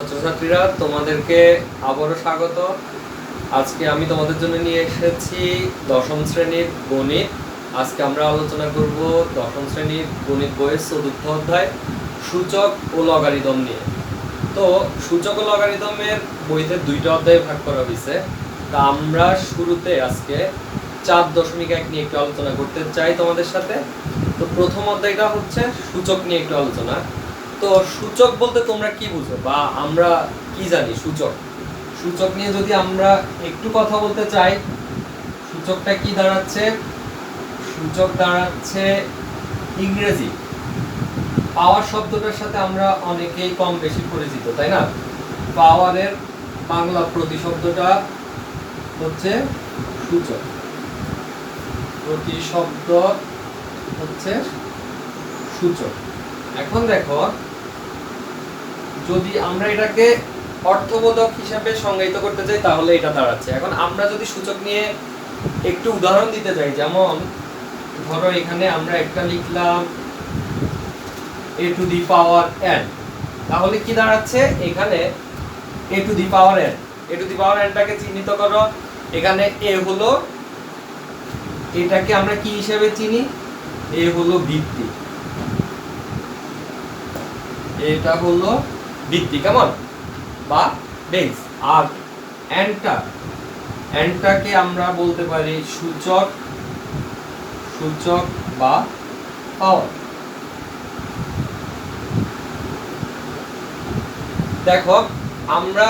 ছাত্রছাত্রীরা, তোমাদেরকে আবারও স্বাগত। আজকে আমি তোমাদের জন্য নিয়ে এসেছি দশম শ্রেণীর গণিত। আজকে আমরা আলোচনা করব দশম শ্রেণীর গণিত বইয়ের চতুর্থ অধ্যায় সূচক ও লগারিদম নিয়ে। তো সূচক ও লগারিদমের বইতে দুইটা অধ্যায়ে ভাগ করা হয়েছে। তা আমরা শুরুতে আজকে 4.1 নিয়ে একটু আলোচনা করতে চাই তোমাদের সাথে। তো প্রথম অধ্যায়টা হচ্ছে সূচক নিয়ে একটু আলোচনা। তো সূচক বলতে তোমরা কি বুঝো বা আমরা কি জানি? সূচক নিয়ে যদি আমরা একটু কথা বলতে চাই, সূচকটা কি দাঁড়াচ্ছে? সূচক দাঁড়াচ্ছে ইংরেজি পাওয়ার শব্দটার সাথে আমরা অনেকেই কম বেশি পরিচিত, তাই না? পাওয়ারের বাংলা প্রতিশব্দটা হচ্ছে সূচক। প্রতিশব্দ হচ্ছে সূচক। এখন দেখো, যদি আমরা এটাকে অর্থবোধক হিসাবে সংজ্ঞায়িত করতে চাই তাহলে এটা দাঁড়াচ্ছে। এখন আমরা যদি সূচক নিয়ে একটু উদাহরণ দিতে চাই, যেমন ধরো এখানে আমরা একটা লিখলাম a to the power n, তাহলে কি দাঁড়াচ্ছে? এখানে a to the power n, a to the power n টাকে চিহ্নিত করো। এখানে a হলো, এটাকে আমরা কি হিসেবে চিনি? a হলো ভিত্তি, এটা হলো ভিত্তি, কেমন? বা বেস। আর এনটাকে আমরা বলতে পারি সূচক, সূচক বা পাওয়ার। দেখো, আমরা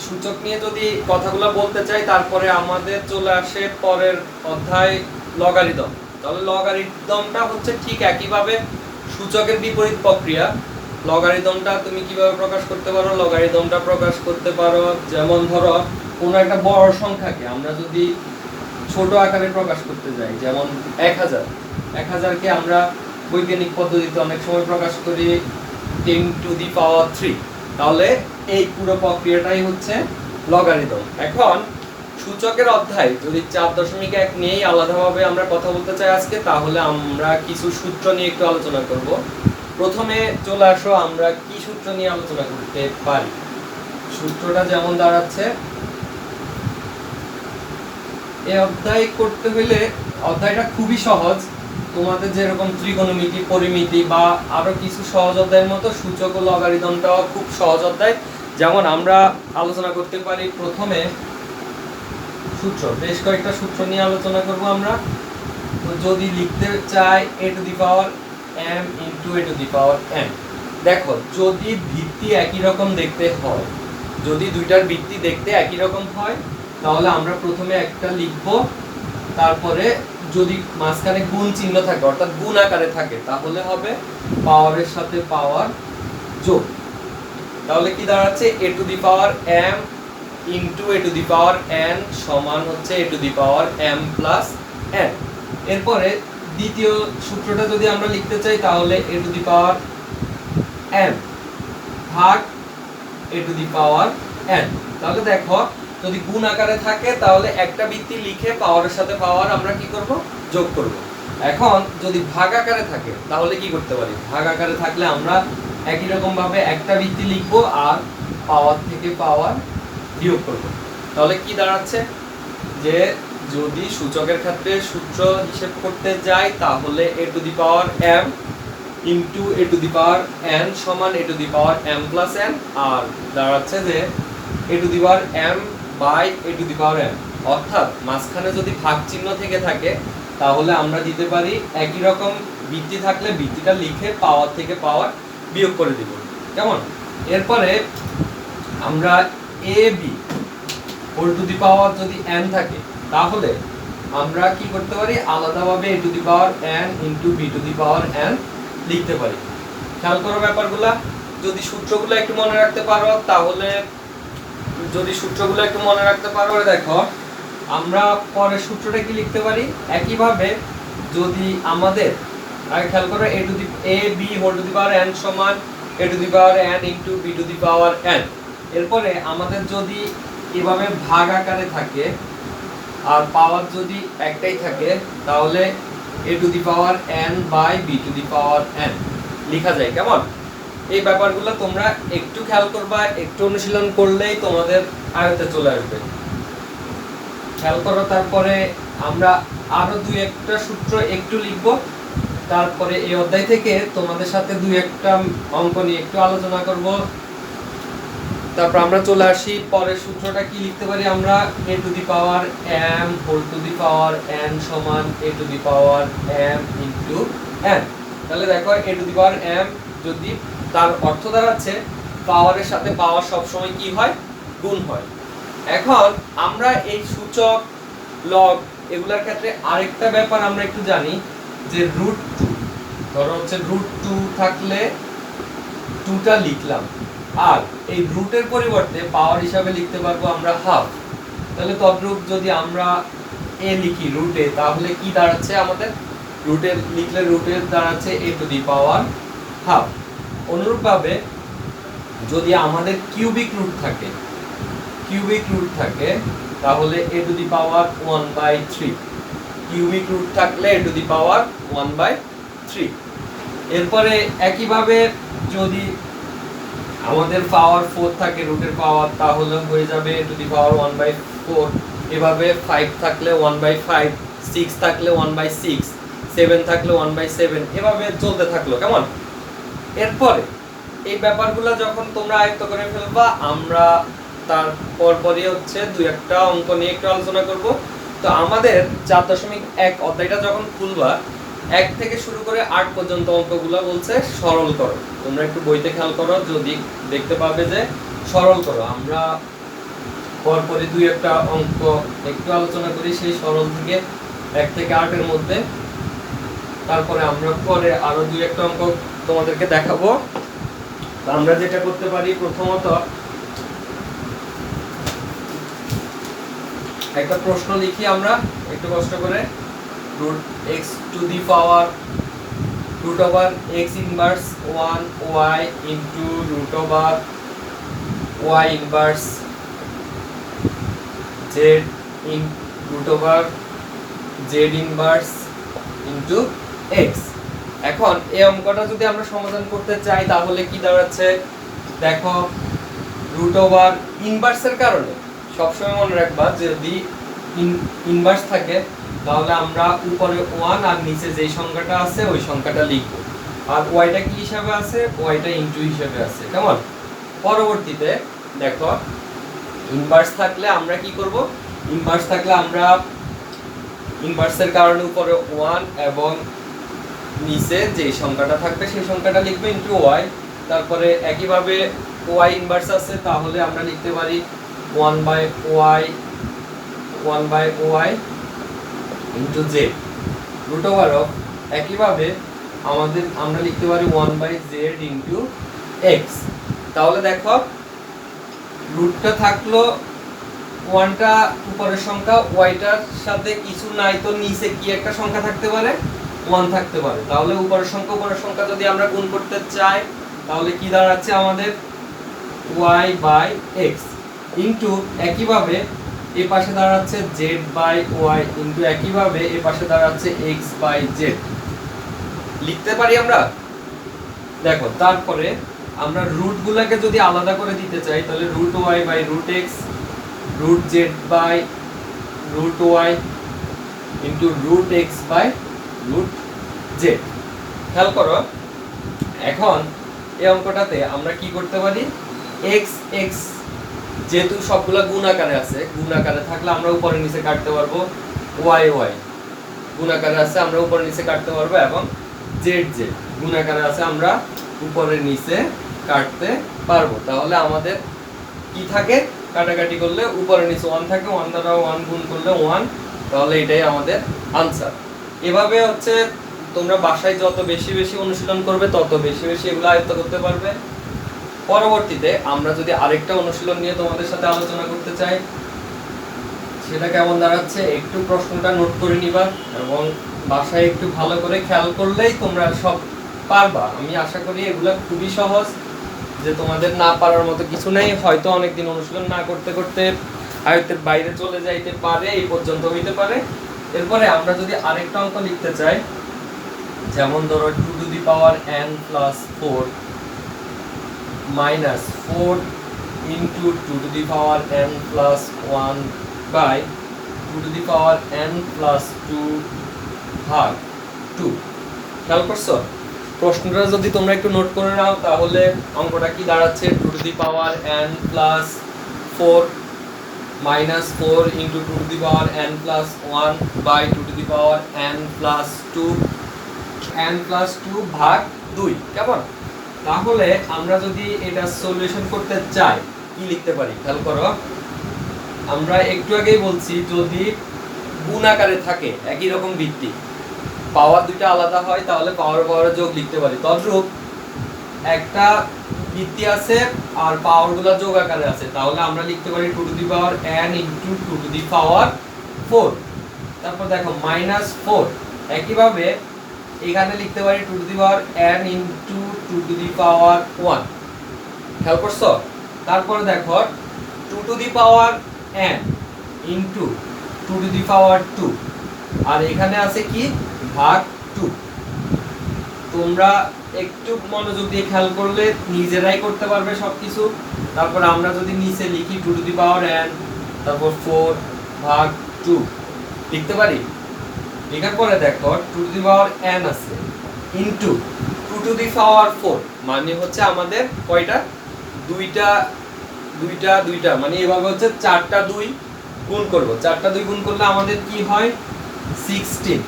সূচক নিয়ে যদি কথাগুলো বলতে চাই, তারপরে আমাদের চলে আসে পরের অধ্যায় লগারিদম। তাহলে লগারিদমটা হচ্ছে ঠিক একইভাবে সূচকের বিপরীত প্রক্রিয়া। লগারিদমটা তুমি কিভাবে প্রকাশ করতে পারো? লগারিদমটা প্রকাশ করতে পারো যেমন ধরো কোনো একটা বড় সংখ্যাকে আমরা যদি ছোট আকারে প্রকাশ করতে যাই, যেমন 1000কে আমরা বৈজ্ঞানিক পদ্ধতিতে অনেক সময় প্রকাশ করি 10 টু দি পাওয়ার 3। তাহলে এই পুরো প্রক্রিয়াটাই হচ্ছে লগারিদম। এখন সূচকের অধ্যায় যদি 4.1 নিয়েই আলাদাভাবে আমরা কথা বলতে চাই আজকে, তাহলে আমরা কিছু সূত্র নিয়ে একটু আলোচনা করব। প্রথমে চলে আসো, আমরা কি সূত্র নিয়ে আলোচনা করতে পারি। সূত্রটা যেমন দাঁড়াচ্ছে, এই অধ্যায় করতে হলে অধ্যায়টা খুবই সহজ। তোমাদের যেরকম ত্রিকোণমিতি, পরিমিতি বা আরো কিছু সহজ অধ্যায়ের মতো সূচক ও লগারিদমটাও খুব সহজ অধ্যায়। যেমন আমরা আলোচনা করতে পারি প্রথমে সূত্র, বেশ কয়েকটা সূত্র নিয়ে আলোচনা করব আমরা। তো যদি লিখতে চাই a to the power m into a to the power n, দেখো যদি ভিত্তি একই রকম দেখতে হয়, যদি দুইটার ভিত্তি দেখতে একই রকম হয়, তাহলে আমরা প্রথমে একটা লিখব, তারপরে যদি মাঝখানে গুণ চিহ্ন থাকে অর্থাৎ গুণ আকারে থাকে, তাহলে হবে পাওয়ারের সাথে পাওয়ার যোগ। তাহলে কি দাঁড়াচ্ছে? a to the power m into a to the power n সমান হচ্ছে a to the power m plus n। এরপরে দ্বিতীয় সূত্রটা যদি আমরা লিখতে চাই, তাহলে a to the power m ভাগ a to the power n। তাহলে দেখো, যদি গুণ আকারে থাকে তাহলে একটা ভিত্তি লিখে পাওয়ারের সাথে পাওয়ার আমরা কি করব? যোগ করব। এখন যদি ভাগ আকারে থাকে তাহলে কি করতে পারি? ভাগ আকারে থাকলে আমরা একই রকম ভাবে একটা ভিত্তি লিখব আর পাওয়ার থেকে পাওয়ার বিয়োগ করব। তাহলে কি দাঁড়াচ্ছে? যে যদি সূচকের ক্ষেত্রে সূত্র হিসেব করতে যাই, তাহলে a to the power m into a to the power n সমান a to the power m plus n। আর দাঁড়াচ্ছে যে a to the power m by a to the power n, অর্থাৎ মাঝখানে যদি ভাগ চিহ্ন থেকে থাকে তাহলে আমরা দিতে পারি একই রকম ভিত্তি থাকলে ভিত্তিটা লিখে পাওয়ার থেকে পাওয়ার বিয়োগ করে দিব, কেমন? এরপরে আমরা a b whole to the power যদি n থাকে, তাহলে আমরা কি করতে পারি? আলাদাভাবে a to the power n into b to the power n লিখতে পারি। খেয়াল করো ব্যাপারগুলা। যদি সূত্রগুলো একটু মনে রাখতে পারো তাহলে, দেখো আমরা পরের সূত্রটা কি লিখতে পারি? একইভাবে যদি আমাদের আগে খেয়াল করো, a b whole to the power n সমান a to the power n into b to the power n। এরপরে আমাদের যদি এভাবে ভাগ আকারে থাকে আর পাওয়ার যদি একটাই থাকে, তাহলে a to the power n by b to the power n লেখা যায়, কেমন? এই ব্যাপারগুলো তোমরা একটু খেয়াল করবা, একটু অনুশীলন করলেই তোমাদের আয়ত্তে চলে আসবে। খেয়াল করো। তারপরে আমরা আরো দুই একটা সূত্র একটু লিখবো, তারপরে এই অধ্যায় থেকে তোমাদের সাথে দুই একটা অঙ্ক নিয়ে একটু আলোচনা করব। তারপর আমরা চলে আসি পরের সূত্রটা কি লিখতে পারি আমরা, a to the power m whole to the power n সমান a to the power m into n। তাহলে দেখো a to the power m যদি, তার অর্থ দাঁড়াচ্ছে পাওয়ারের সাথে পাওয়ার সব সময় কি হয়, গুণ হয়। এখন আমরা এই সূচক লগ এগুলোর ক্ষেত্রে আরেকটা ব্যাপার আমরা একটু জানি যে রুট টু, ধরো হচ্ছে রুট টু থাকলে টুটা লিখলাম, আর এই রুটের পরিবর্তে পাওয়ার হিসাবে লিখতে পারবো আমরা হাফ। তাহলে তদ্রূপ যদি আমরা এ লিখি রুটে, তাহলে কি দাঁড়াচ্ছে আমাদের, রুটের লিখলে রুটের দাঁড়াচ্ছে এ টু দি পাওয়ার হাফ। অনুরূপভাবে যদি আমাদের কিউবিক রুট থাকে, তাহলে a to the power 1/3, cubic root থাকলে এ টু দি পাওয়ার 1/3। এরপরে একইভাবে যদি আমাদের পাওয়ার 4 থাকে রুটের পাওয়ার, তাহলে হয়ে যাবে এ টু দি পাওয়ার 1/4। এভাবে 5 থাকলে 1/5, 6 থাকলে 1/6, 7 থাকলে 1/7, এভাবে চলতে থাকলো। কেমন? এরপরে এই ব্যাপারগুলো যখন তোমরা আয়ত্ত করে ফেলবা, আমরা তারপরই হচ্ছে দুই একটা অঙ্ক নিয়ে একটু আলোচনা করব। তো আমাদের 4.1 অধ্যায়টা যখন খুলবা, 1 থেকে শুরু করে 8 পর্যন্ত অঙ্কগুলো বলছে সরল করো। তোমরা একটু বইতে খেয়াল করো, যদি দেখতে পাবে যে সরল করো। আমরা পরপরই দুই একটা অঙ্ক একটু আলোচনা করি সেই সরল থেকে 1 থেকে 8 এর মধ্যে। তারপরে আমরা পরে আরো দুই একটা অঙ্ক তোমাদেরকে দেখাবো। আমরা যেটা করতে পারি, প্রথমত একটা প্রশ্ন লিখি আমরা একটু কষ্ট করে। Root x to the power root over x inverse 1y into root over y inverse z in root over z inverse into x। এখন এই অঙ্কটা যদি আমরা সমাধান করতে চাই, তাহলে কি দাঁড়াচ্ছে দেখো, রুট ওভার ইনভার্সের কারণে সবসময় মনে রাখবা যদি ইনভার্স থাকে, তাহলে আমরা উপরে 1 আর নিচে যেই সংখ্যাটা আছে ওই সংখ্যাটা লিখব। আর ওয়াইটা কি হিসাবে আছে, ওয়াইটা ইনটু হিসাবে আছে। কেমন? পরবর্তীতে দেখো ইনভার্স থাকলে আমরা কি করব, ইনভার্স থাকলে আমরা ইনভার্সের কারণে উপরে 1 এবং নিচে যেই সংখ্যাটা থাকবে সেই সংখ্যাটা লিখবে ইনটু ওয়াই। তারপরে একইভাবে ওয়াই ইনভার্স আছে, তাহলে আমরা লিখতে পারি 1/y into z root over of. একইভাবে আমরা লিখতে পারি 1/z ইনটু x। তাহলে দেখো রুটটা থাকলো, 1টা উপরের সংখ্যা, ওয়াইটার সাথে কিছু নাই, তো নিচে কি একটা সংখ্যা থাকতে পারে, 1 থাকতে পারে। তাহলে উপরের সংখ্যা যদি আমরা গুণ করতে চাই, তাহলে কি দাঁড়াচ্ছে আমাদের y/x ইনটু একইভাবে এই পাশে দাঁড়াচ্ছে z/y ইনটু একইভাবে এই পাশে দাঁড়াচ্ছে x/z। লিখতে পারি আমরা। দেখো তারপরে আমরা রুটগুলোকে যদি আলাদা করে দিতে চাই, তাহলে √y/√x √z/√y ইনটু √x/√z। খেয়াল করো, এখন এই অঙ্কটাতে আমরা কি করতে পারি, x যেহেতু সবগুলা গুণ আকারে আছে, গুণ আকারে থাকলে আমরা উপরে নিচে কাটতে পারবো, y গুণ আকারে আছে আমরা উপরে নিচে কাটতে পারবো, এবং z গুণ আকারে আছে আমরা উপরে নিচে কাটতে পারবো। তাহলে আমাদের কি থাকে, কাটাকাটি করলে উপরে নিচে 1 থাকে, 1 দ্বারা 1 গুণ করলে 1, তাহলে এটাই আমাদের আনসার। এভাবে হচ্ছে তোমরা বাসায় যত বেশি অনুশীলন করবে, তত বেশি এগুলো আয়ত্ত করতে পারবে। পরবর্তীতে আমরা যদি আরেকটা অনুশীলন নিয়ে তোমাদের সাথে আলোচনা করতে চাই, সেটা কেমন দাঁড়াচ্ছে একটু প্রশ্নটা নোট করে নিবা, এবং বাসায় একটু ভালো করে খেয়াল করলেই তোমরা সব পারবা। আমি আশা করি এগুলো খুবই সহজ, যে তোমাদের না পারার মতো কিছু নেই। হয়তো অনেকদিন অনুশীলন না করতে করতে আয়ত্তের বাইরে চলে যাইতে পারে, এই পর্যন্ত হইতে পারে। এরপরে আমরা যদি আরেকটা অঙ্ক লিখতে চাই, যেমন ধরো 2 to the power n + 4 minus 4 into 2 to the power n plus 1 by 2 to the power n plus 2 ভাগ 2। খেয়াল করছো? প্রশ্নটা যদি তোমরা একটু নোট করে নাও তাহলে অঙ্কটা কি দাঁড়াচ্ছে 2 to the power n plus 4 minus 4 into 2 to the power n plus 1 by 2 to the power n plus 2 n plus 2 ভাগ 2। কেমন? তাহলে আমরা যদি এটা সলিউশন করতে চাই কি লিখতে পারি খেয়াল করো। আমরা একটু আগেই বলছি যদি গুণ আকারে থাকে একই রকম ভিত্তি, পাওয়ার দুইটা আলাদা হয় তাহলে পাওয়ার যোগ লিখতে পারি। তদ্রূপ একটা ভিত্তি আছে আর পাওয়ারগুলো যোগ আকারে আছে, তাহলে আমরা লিখতে পারি 2 to the power n into 2 to the power 4। তারপর দেখো মাইনাস 4, একইভাবে এখানে লিখতে পারি 2 to the power n into 2 to the power 1। খেয়াল করছো? তারপর দেখো 2 to the power n into 2 to the power 2, আর এখানে আছে কি ভাগ 2। তোমরা একটু মনোযোগ দিয়ে খেয়াল করলে নিজেরাই করতে পারবে সবকিছু। তারপর আমরা যদি নিচে লিখি 2 টু দি পাওয়ার n তারপর 4 ভাগ 2 লিখতে পারি। লেখার পরে দেখো 2 টু দি পাওয়ার n আছে ইনটু 2 টু দি পাওয়ার 4, মানে হচ্ছে আমাদের কয়টা দুইটা মানে এভাবে হচ্ছে 4টা 2 গুণ করব। 4টা 2 গুণ করলে আমাদের কি হয় 16,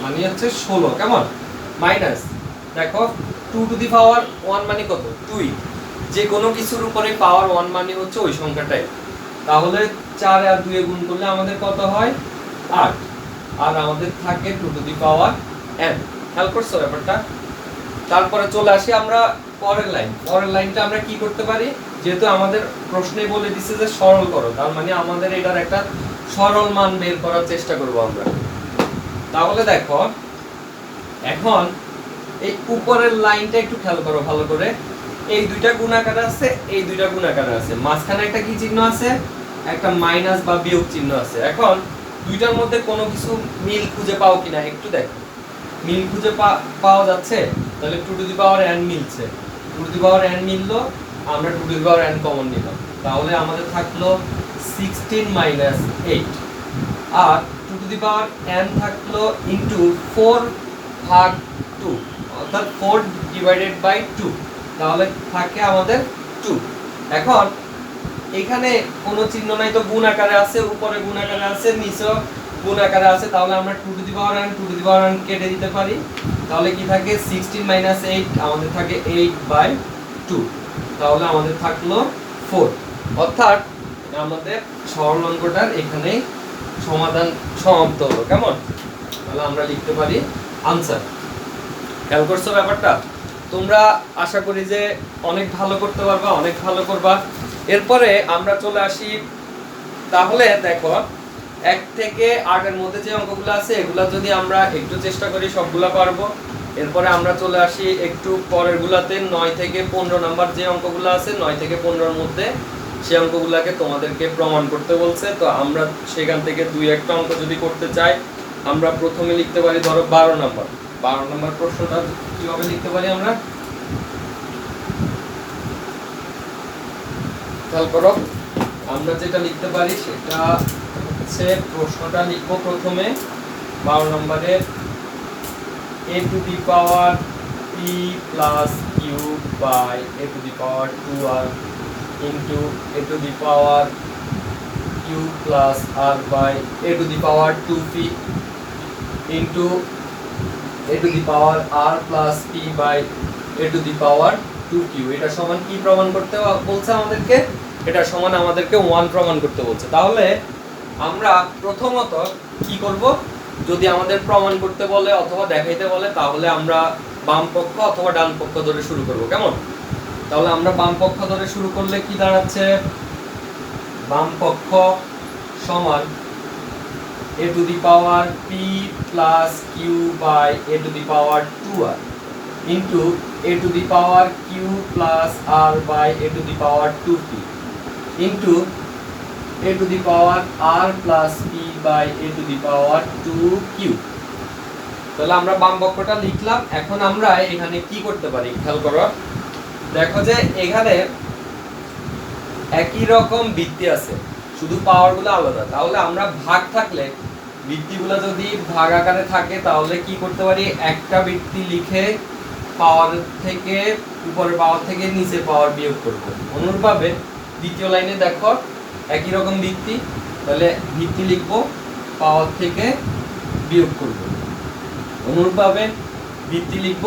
মানে হচ্ছে 16। কেমন? মাইনাস দেখো 2 টু দি পাওয়ার 1 মানে কত 2, যে কোনো কিছুর উপরে পাওয়ার 1 মানে হচ্ছে ওই সংখ্যাটাই। তাহলে 4 আর 2 এ গুণ করলে আমাদের কত হয় 8, আর আমাদের থাকে 2 টু দি পাওয়ার n। খেয়াল করছো ব্যাপারটা? তারপরে চলে আসি আমরা পরের লাইনটা আমরা কি করতে পারি, যেহেতু আমাদের প্রশ্নে বলে দিছে যে সরল করো, তার মানে আমাদের এটার একটা সরল মান বের করার চেষ্টা করব আমরা। তাহলে দেখো এখন এই উপরের লাইনটা একটু খেয়াল করো ভালো করে। এই দুইটা গুণাকার আছে, এই দুইটা গুণাকার আছে, মাঝখানে একটা কি চিহ্ন আছে, একটা মাইনাস বা বিয়োগ চিহ্ন আছে। এখন দুইটার মধ্যে কোনো কিছু মিল খুঁজে পাও কিনা একটু দেখো। মিল খুঁজে পাওয়া যাচ্ছে, তাহলে 2 টু দি পাওয়ার n মিলছে। 2 টু দি পাওয়ার n মিললো, আমরা 2 to the power n common নিলাম, তাহলে আমাদের থাকলো 16 মাইনাস 8, আর 2 টু দি পাওয়ার n থাকলো ইনটু 4 ভাগ 2, অর্থাৎ 4 ডিভাইডেড বাই 2, তাহলে থাকে আমাদের 2। এখন এখানে কোনো চিহ্ন নাই তো গুণ আকারে আছে, উপরে গুণ আকারে আছে, নিচেও গুণ আকারে আছে, তাহলে আমরা 2 to the power n 2 to the power n কেটে দিতে পারি। তাহলে কি থাকে 16 মাইনাস 8, আমাদের থাকে 8 বাই 2, তাহলে আমাদের থাকলো 4। অর্থাৎ আমাদের সরল অঙ্কটার এখানেই সমাধান সমাপ্ত হলো। কেমন? তাহলে আমরা লিখতে পারি আনসার। খেয়াল করছো ব্যাপারটা? তোমরা আশা করি যে অনেক ভালো করতে পারবা, অনেক ভালো করবা। এরপরে আমরা চলে আসি, তাহলে দেখো 1 থেকে 8 এর মধ্যে যে অঙ্কগুলো আছে এগুলা যদি আমরা একটু চেষ্টা করি সবগুলা পারবো। এরপরে আমরা চলে আসি একটু পরের গুলাতে 9 থেকে 15 নাম্বার যে অঙ্কগুলো আছে 9 থেকে 15 এর মধ্যে সেই অঙ্কগুলোকে তোমাদেরকে প্রমাণ করতে বলছে। তো আমরা সেখান থেকে 2-1টা অঙ্ক যদি করতে চাই, আমরা প্রথমে লিখতে পারি ধরো 12 নাম্বার প্রশ্নটা কিভাবে লিখতে পারি আমরা খেয়াল করো। আমরা যেটা লিখতে পারি সেটা হচ্ছে, প্রশ্নটা লিখবো প্রথমে 12 নম্বরের a to the power p plus q by a to the power 2r into a to the power q plus r by a to the power 2p into a to the power r plus p by a to the power 2q। এটা সমান কি প্রমাণ করতে বলছে আমাদেরকে? এটা সমান আমাদেরকে 1 প্রমাণ করতে বলছে। তাহলে আমরা প্রথমত কি করব, যদি আমাদের প্রমাণ করতে বলে অথবা দেখাইতে বলে তাহলে আমরা বাম পক্ষ অথবা ডান পক্ষ ধরে শুরু করব। কেমন? তাহলে আমরা বাম পক্ষ ধরে শুরু করলে কি দাঁড়াচ্ছে, বাম পক্ষ সমান a to the power p plus q by a to the power 2r into a to the power q plus r by a to the power 2p into a to the power r plus p by a to the power 2q। তাহলে আমরা বাম পক্ষটা লিখলাম। এখন আমরা এখানে কি করতে পারি খেয়াল করো, দেখো যে এখানে একই রকম ভিত্তি আছে, শুধু পাওয়ারগুলো আলাদা। তাহলে আমরা ভাগ থাকলে, ভিত্তিগুলো যদি ভাগ আকারে থাকে, তাহলে কি করতে পারি, একটা ভিত্তি লিখে পাওয়ার থেকে উপরের পাওয়ার থেকে নিচে পাওয়ার বিয়োগ করব। অনুরূপভাবে দ্বিতীয় লাইনে দেখো একই রকম ভিত্তি, তাহলে ভিত্তি লিখব পাওয়ার থেকে বিয়োগ করব। অনুরূপভাবে ভিত্তি লিখব,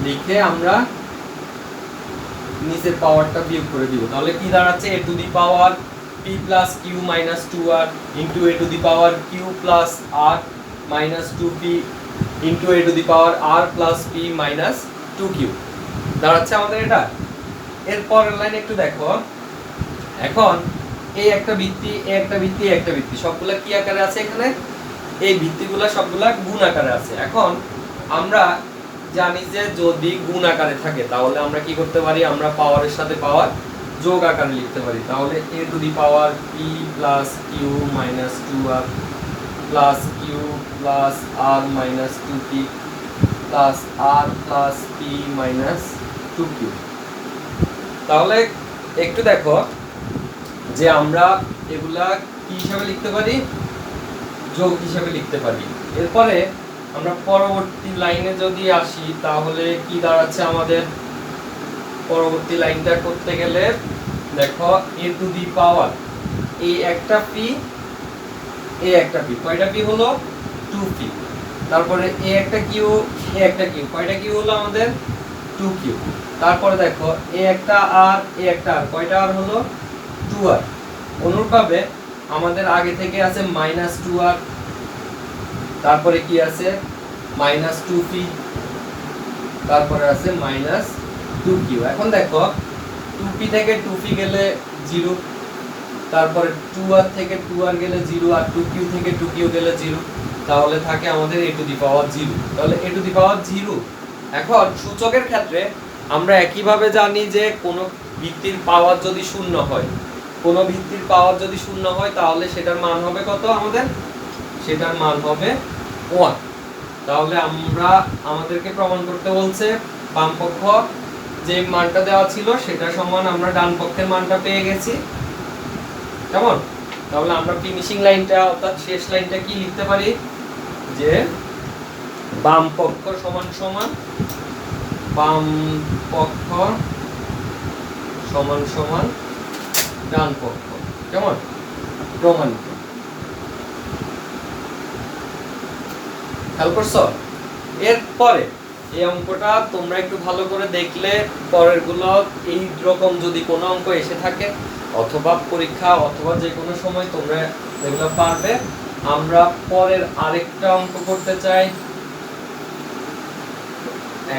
লিখে আমরা নিচের পাওয়ারটা বিয়োগ করে দিব। তাহলে কি দাঁড়াচ্ছে, a to the power p plus q minus 2r into a to the power q plus r minus 2p into a to the power r plus p minus 2q দাঁড়াচ্ছে আমাদের এটা। এর পরের লাইন একটু দেখো, এখন এই একটা ভিত্তি, এই একটা ভিত্তি, এই একটা ভিত্তি, সবগুলা কি আকারে আছে এখানে, এই ভিত্তিগুলা সবগুলা গুণ আকারে আছে। এখন আমরা জানি যে যদি গুণ আকারে থাকে তাহলে আমরা কি করতে পারি, আমরা পাওয়ারের সাথে পাওয়ার যোগ আকারে লিখতে পারি। তাহলে a to the power p plus q minus 2r plus q plus r minus 2p plus r plus p minus 2q। তাহলে একটু দেখো যে আমরা এগুলা কি হিসাবে লিখতে পারি, যোগ হিসাবে লিখতে পারি। এরপরে আমরা পরবর্তী লাইনে যদি আসি তাহলে কি দাঁড়াচ্ছে আমাদের, পরবর্তী লাইনটা করতে গেলে দেখো a টু দি পাওয়ার এই একটা p, এই একটা p, কয়টা p হলো 2p, তারপরে a একটা q, a একটা q, কয়টা q হলো আমাদের 2q, তারপরে দেখো a একটা r, a একটা r, কয়টা r হলো 2r। অনুরূপভাবে আমাদের আগে থেকে আছে মাইনাস 2r, তারপরে কি আছে মাইনাস 2p, তারপরে আছে মাইনাস 2q। এখন দেখো 2p থেকে 2p গেলে 0, তারপরে 2r থেকে 2r গেলে 0, আর 2q থেকে 2q গেলে 0, তাহলে থাকে আমাদের a টু দি পাওয়ার 0। তাহলে a টু দি পাওয়ার 0। এখন সূচকের ক্ষেত্রে আমরা একইভাবে জানি যে কোনো ভিত্তির পাওয়ার যদি শূন্য হয়, কোনো ভিত্তির পাওয়ার যদি শূন্য হয় তাহলে সেটার মান হবে কত আমাদের, সেটার মান হবে 1। তাহলে আমরা আমাদেরকে প্রমাণ করতে বলছে বাম পক্ষ যে মানটা দেওয়া ছিল সেটা সমান আমরা ডান পক্ষের মানটা পেয়ে গেছি, কেমন। তাহলে আমরা ফিনিশিং লাইনটা অর্থাৎ শেষ লাইনটা কি লিখতে পারি, যে বাম পক্ষ সমান সমান, বাম পক্ষ সমান সমান ডান পক্ষ, কেমন, প্রমাণিত। খেয়াল করছো? এরপরে এই অঙ্কটা তোমরা একটু ভালো করে দেখলে পরের গুলো এই রকম যদি কোনো অঙ্ক এসে থাকে অথবা পরীক্ষা অথবা যে কোনো সময় তোমরা এগুলো পারবে। আমরা পরের আরেকটা অঙ্ক করতে চাই,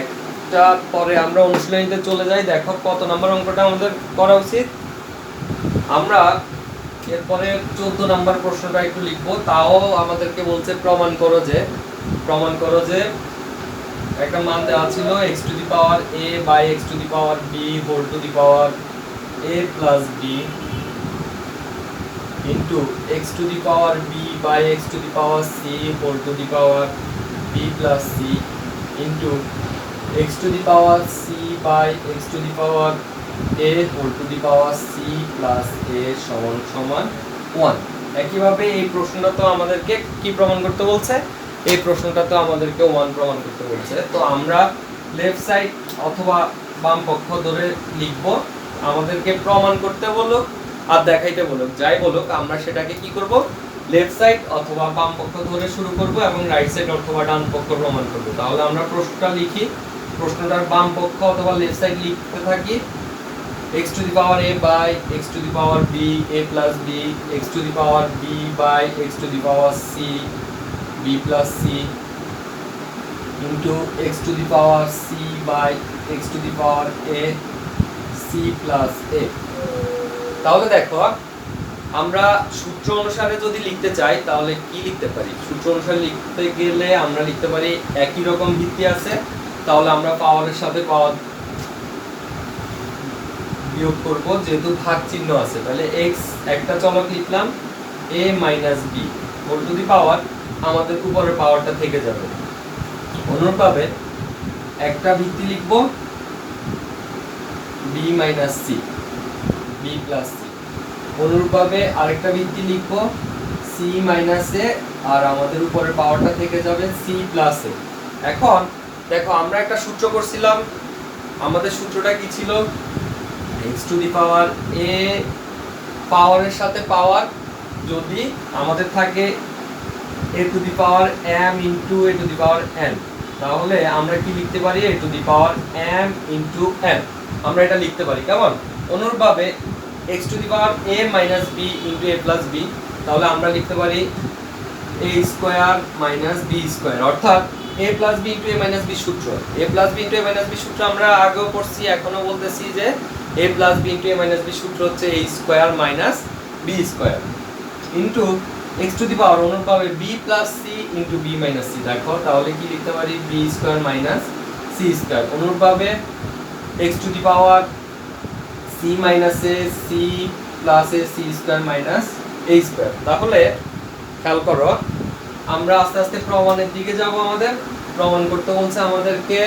একটা পরে আমরা অনুশীলনীতে চলে যাই। দেখো কত নাম্বার অঙ্কটা আমাদের করা উচিত, আমরা এরপরে 14 নাম্বার প্রশ্নটা একটু লিখবো। তাও আমাদেরকে বলছে প্রমাণ করো যে একটা মান দেওয়া ছিল x to the power a by x to the power b whole to the power a plus b into x to the power b by x to the power c whole to the power b plus c into x to the power c by x to the power a whole to the power c plus a সমান সমান 1। একইভাবে এই প্রশ্নটা তো আমাদেরকে কি প্রমাণ করতে বলছে, এই প্রশ্নটা তো আমাদেরকে 1 প্রমাণ করতে বলছে। তো আমরা লেফট সাইড অথবা বাম পক্ষ ধরে লিখব, আমাদেরকে প্রমাণ করতে বলুক আর দেখাইতে বলুক, যাই বলুক আমরা সেটাকে কি করব, লেফট সাইড অথবা বাম পক্ষ ধরে শুরু করব এবং রাইট সাইড অথবা ডান পক্ষ প্রমাণ করব। তাহলে আমরা প্রশ্নটা লিখি, প্রশ্নটার বাম পক্ষ অথবা লেফট সাইড লিখতে থাকি x to the power a by x to the power b a plus b x to the power b by x to the power c b plus c into x to the power c by x to the power a c plus a। তাহলে দেখো আমরা সূত্র অনুসারে যদি লিখতে চাই তাহলে কি লিখতে পারি, সূত্র অনুসারে লিখতে গেলে আমরা লিখতে পারি একই রকম ভিত্তি আছে, তাহলে আমরা পাওয়ারের সাথে পাওয়ার বিয়োগ করব, যেহেতু ভাগ চিহ্ন আছে। তাহলে x একটা চলক লিখলাম a minus b whole to the power, আমাদের উপরের পাওয়ারটা থেকে যাবে। অনুরূপভাবে একটা ভিত্তি লিখব b minus c, b plus c. অনুরূপভাবে আরেকটা ভিত্তি লিখবো সি মাইনাস এ, আর আমাদের উপরের পাওয়ারটা থেকে যাবে সি প্লাস এ। এখন দেখো আমরা একটা সূত্র করছিলাম, আমাদের সূত্রটা কি ছিল, x to the power a পাওয়ারের সাথে পাওয়ার যদি আমাদের থাকে a to the power m into a to the power n, তাহলে আমরা কি লিখতে পারি a to the power m into n, আমরা এটা লিখতে পারি কেমন। অনুরূপভাবে x to the power a minus b into a plus b, তাহলে আমরা লিখতে পারি a square minus b square, অর্থাৎ a plus b into a minus b সূত্র, a plus b into a minus b সূত্র আমরা আগেও পড়ছি, এখনো বলতেছি যে a plus b into a minus b সূত্র হচ্ছে a square minus b square into x to the power অনুরূপভাবে b plus c into b minus c। দেখো তাহলে কি লিখতে পারি b square minus c square. অনুরূপভাবে x to the power c minus a c plus a c square minus a square. তাহলে খেয়াল করো, আমরা আস্তে আস্তে প্রমাণের দিকে যাব। আমাদের প্রমাণ করতে বলছে আমাদেরকে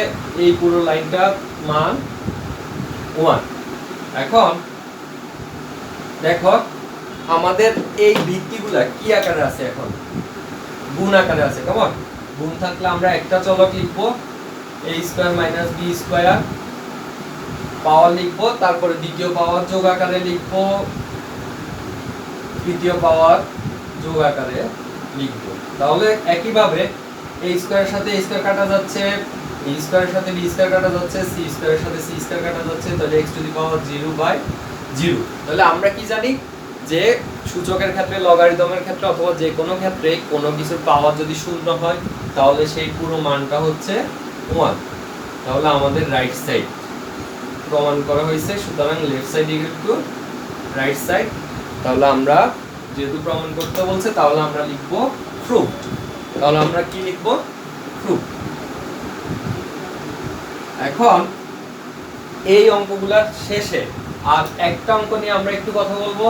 এই পুরো লাইনটা মান 1। এখন দেখো আমাদের এই ভিত্তিগুলা কি আকারে আছে, এখন গুণ আকারে আছে। কেমন গুণ থাকলে আমরা একটা চলক লিখবো a square minus b square, power লিখবো, তারপরে দ্বিতীয় পাওয়ার যোগ আকারে লিখবো, তৃতীয় পাওয়ার যোগ আকারে লিখবো। তাহলে একইভাবে a স্কয়ারের সাথে a স্কয়ার কাটা যাচ্ছে, b স্কয়ারের সাথে b স্কয়ার কাটা যাচ্ছে, c স্কয়ারের সাথে c স্কয়ার কাটা যাচ্ছে, তাহলে x টু দি পাওয়ার 0/0। তাহলে আমরা কি জানি যে সূচকের ক্ষেত্রে, লগারিদমের ক্ষেত্রে অথবা যে কোনো ক্ষেত্রে কোনো কিছুর পাওয়ার যদি শূন্য হয় তাহলে সেই পুরো মানটা হচ্ছে 1। তাহলে আমাদের রাইট সাইড প্রমাণ করা হয়েছে, সুতরাং left side equal to right side. তাহলে আমরা যেহেতু প্রমাণ করতে বলছে তাহলে আমরা লিখব প্রুফড। তাহলে আমরা কি লিখব, প্রুফ। এখন এই অঙ্কগুলোর শেষে আর একটা অঙ্ক নিয়ে আমরা একটু কথা বলবো,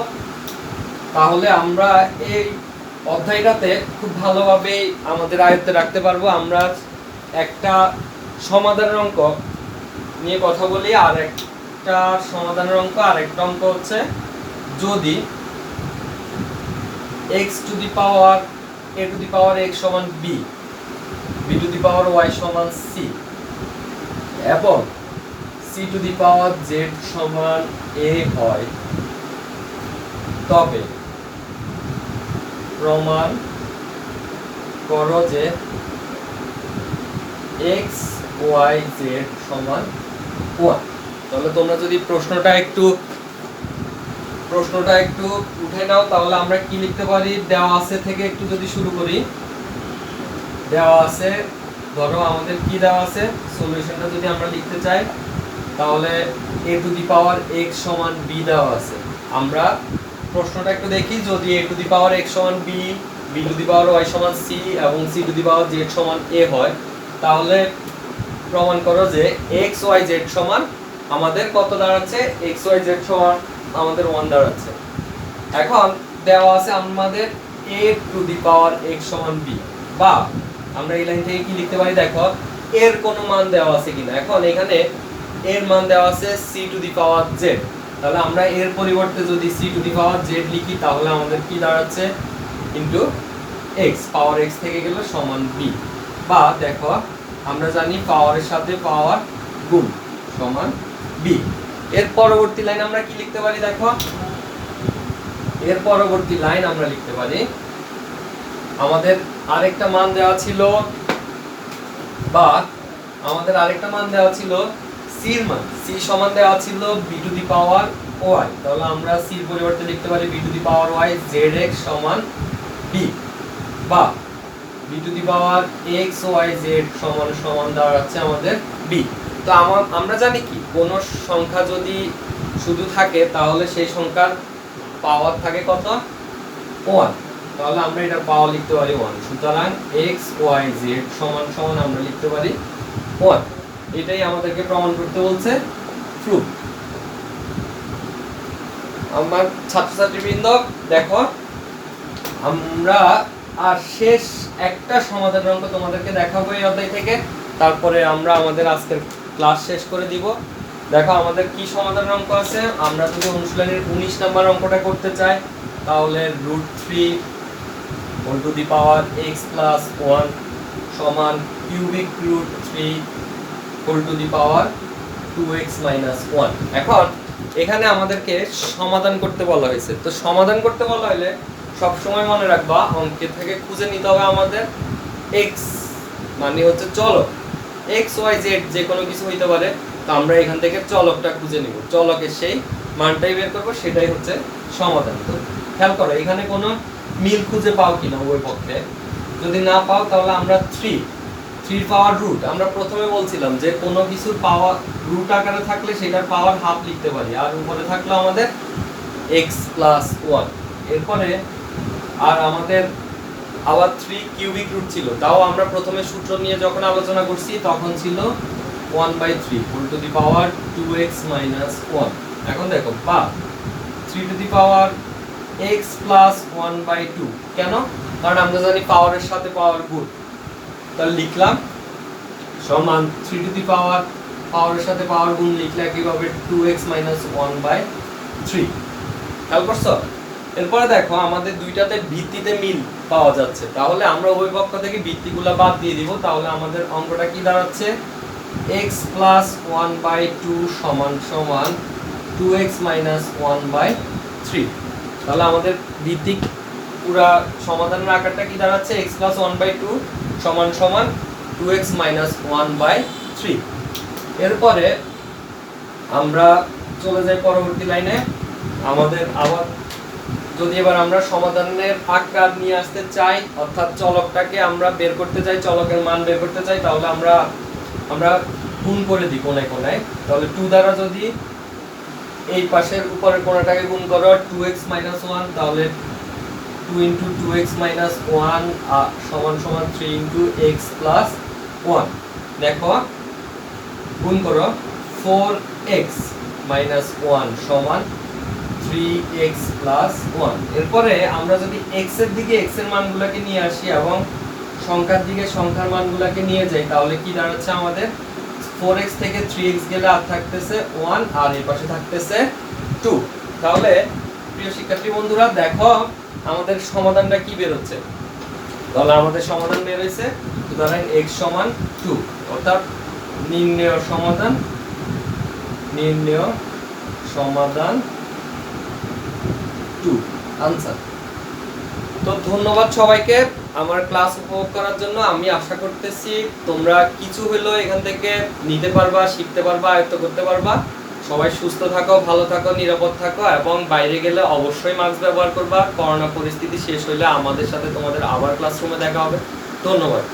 তাহলে আমরা এই অধ্যায়টাতে খুব ভালোভাবে আমাদের আয়ত্তে রাখতে পারবো। আমরা একটা সমাধানের অঙ্ক নিয়ে কথা বলি, আর একটা সমাধানের অঙ্ক, আর একটা অঙ্ক হচ্ছে যদি x to the power a to the power x সমান b, b to the power y সমান c এবং c two the power z সমান a হয়, তবে প্রমাণ করো যে x y z সমান 1। তাহলে তোমরা যদি প্রশ্নটা একটু উঠে নাও, তাহলে আমরা কি লিখতে পারি, দেওয়া আছে থেকে একটু যদি শুরু করি। দেওয়া আছে, ধরো আমাদের কি দেওয়া আছে, সলিউশনটা যদি আমরা লিখতে চাই তাহলে a to the power x সমান b দেওয়া আছে। আমরা প্রশ্নটা একটু দেখি, যদি a to the power x সমান b, b to the power y সমান c এবং c two the power z সমান a হয়, তাহলে প্রমাণ করো যে x y z সমান আমাদের কত দাঁড়াচ্ছে, x y z সমান আমাদের 1 দাঁড়াচ্ছে। এখন দেওয়া আছে আমাদের a to the power x সমান b, বা আমরা এই লাইন থেকে কি লিখতে পারি, দেখো এর কোনো মান দেওয়া আছে কিনা। এখন এখানে এর মান দেওয়া আছে c two the power z, তাহলে আমরা এর পরিবর্তে যদি c two the power z লিখি তাহলে আমাদের কি দাঁড়াচ্ছে, ইনটু x, পাওয়ার x থেকে গেল সমান b। বা দেখো আমরা জানি পাওয়ারের সাথে পাওয়ার গুণ সমান b। এর পরবর্তী লাইন আমরা কি লিখতে পারি, দেখো এর পরবর্তী লাইন আমরা লিখতে পারি, আমাদের আরেকটা মান দেওয়া ছিল, বা আমাদের আরেকটা মান দেওয়া ছিল c এর মান, c সমান দেওয়া ছিল b to the power y, তাহলে আমরা c এর পরিবর্তে লিখতে পারি b to the power y zx সমান b, বা b to the power x y z সমান দাঁড়াচ্ছে আমাদের b। তো আমরা জানি কি, কোন সংখ্যা যদি শুধু থাকে তাহলে সেই সংখ্যার পাওয়ার থাকে কত, 1। তাহলে আমরা এটা পাওয়ার লিখতে পারি 1, সুতরাং x y z সমান আমরা লিখতে পারি 1। এটাই আমাদেরকে প্রমাণ করতে বলছে, প্রুফ। আমার ছাত্রছাত্রীবৃন্দ দেখো, আমরা আর শেষ একটা সমাধানের অঙ্ক তোমাদেরকে দেখাবো এই অধ্যায় থেকে, তারপরে আমরা আমাদের আজকের ক্লাস শেষ করে দিব। দেখো আমাদের কি সমাধানের অঙ্ক আছে। আমরা যদি অনুশীলনের 19 নাম্বার অঙ্কটা করতে চাই তাহলে √3 whole to the power x plus 1 সমান cubic √3 whole to the power 2x minus 1। এখন এখানে আমাদেরকে সমাধান করতে বলা হয়েছে। তো সমাধান করতে বলা হলে সব সময় মনে রাখবা অঙ্কে থেকে খুঁজে নিতে হবে আমাদের x মানে হচ্ছে চলক, x y z যে কোনো কিছু হইতে পারে। তো আমরা এখান থেকে চলকটা খুঁজে নিব, চলকের সেই মানটাই বের করব, সেটাই হচ্ছে সমাধান। তো খেয়াল করো এখানে কোনো মিল খুঁজে পাও কিনা উভয় পক্ষে। যদি না পাও তাহলে আমরা 3 পাওয়ার রুট, আমরা প্রথমে বলছিলাম যে কোনো কিছুর পাওয়ার রুট আকারে থাকলে সেটার পাওয়ার হাফ লিখতে পারি, আর উপরে থাকলো আমাদের x প্লাস 1। এরপরে আর আমাদের আবার 3 কিউবিক রুট ছিল, তাও আমরা প্রথমে সূত্র নিয়ে যখন আলোচনা করছি তখন ছিল 1/3 whole to the power 2x minus 1। এখন দেখো বা 3 to the power x plus 1/2, কেন? কারণ আমরা জানি পাওয়ারের সাথে পাওয়ার গুণ। তাহলে লিখলাম সমান 3 টু দি পাওয়ার, পাওয়ারের সাথে পাওয়ার গুণ লিখলে কিভাবে 2x মাইনাস 1/3। খেয়াল করছো? এরপরে দেখো আমাদের দুইটাতে ভিত্তিতে মিল পাওয়া যাচ্ছে, তাহলে আমরা উভয় পক্ষ থেকে ভিত্তিগুলো বাদ দিয়ে দিব। তাহলে আমাদের অঙ্কটা কি দাঁড়াচ্ছে? x প্লাস 1/2 সমান সমান 2x মাইনাস 1/3। তাহলে আমাদের ভিত্তিক পুরা সমাধানের আকারটা কি দাঁড়াচ্ছে? x প্লাস 1/2 সমান সমান 2x মাইনাস 1/3। এরপরে আমরা চলে যাই পরবর্তী লাইনে। আমাদের আবার যদি এবার আমরা সমাধানের আকার নিয়ে আসতে চাই, অর্থাৎ চলকটাকে আমরা বের করতে চাই, চলকের মান বের করতে চাই, তাহলে আমরা গুণ করে দিই কোণায় কোণায়। তাহলে 2 দ্বারা যদি এই পাশের উপরের কোণাটাকে গুণ করো 2x মাইনাস 1, তাহলে 2 ইন্টু 2x মাইনাস 1 সমান সমান 3 ইন্টু x প্লাস 1। দেখো গুণ করো 4x মাইনাস 1 সমান 3x প্লাস 1। এরপরে আমরা যদি x এর দিকে x এর মানগুলোকে নিয়ে আসি এবং সংখ্যার দিকে সংখ্যার মানগুলোকে নিয়ে যাই, তাহলে কি দাঁড়াচ্ছে আমাদের? 4x থেকে 3x গেলে আর থাকতেছে 1, আর এই পাশে থাকতেছে 2। তাহলে প্রিয় শিক্ষার্থী বন্ধুরা দেখো আমাদের সমাধানটা কি বের হচ্ছে। তাহলে আমাদের সমাধান বের হয়েছে ধরেন x সমান 2, অর্থাৎ নির্ণেয় সমাধান 2 আনসার। তো ধন্যবাদ সবাইকে আমার ক্লাস উপভোগ করার জন্য। আমি আশা করতেছি তোমরা কিছু হলেও এখান থেকে নিতে পারবা, শিখতে পারবা, আয়ত্ত করতে পারবা। সবাই সুস্থ থাকো, ভালো থাকো, নিরাপদ থাকো এবং বাইরে গেলে অবশ্যই মাস্ক ব্যবহার করবা। করোনা পরিস্থিতি শেষ হলে আমাদের সাথে তোমাদের আবার ক্লাসরুমে দেখা হবে। ধন্যবাদ।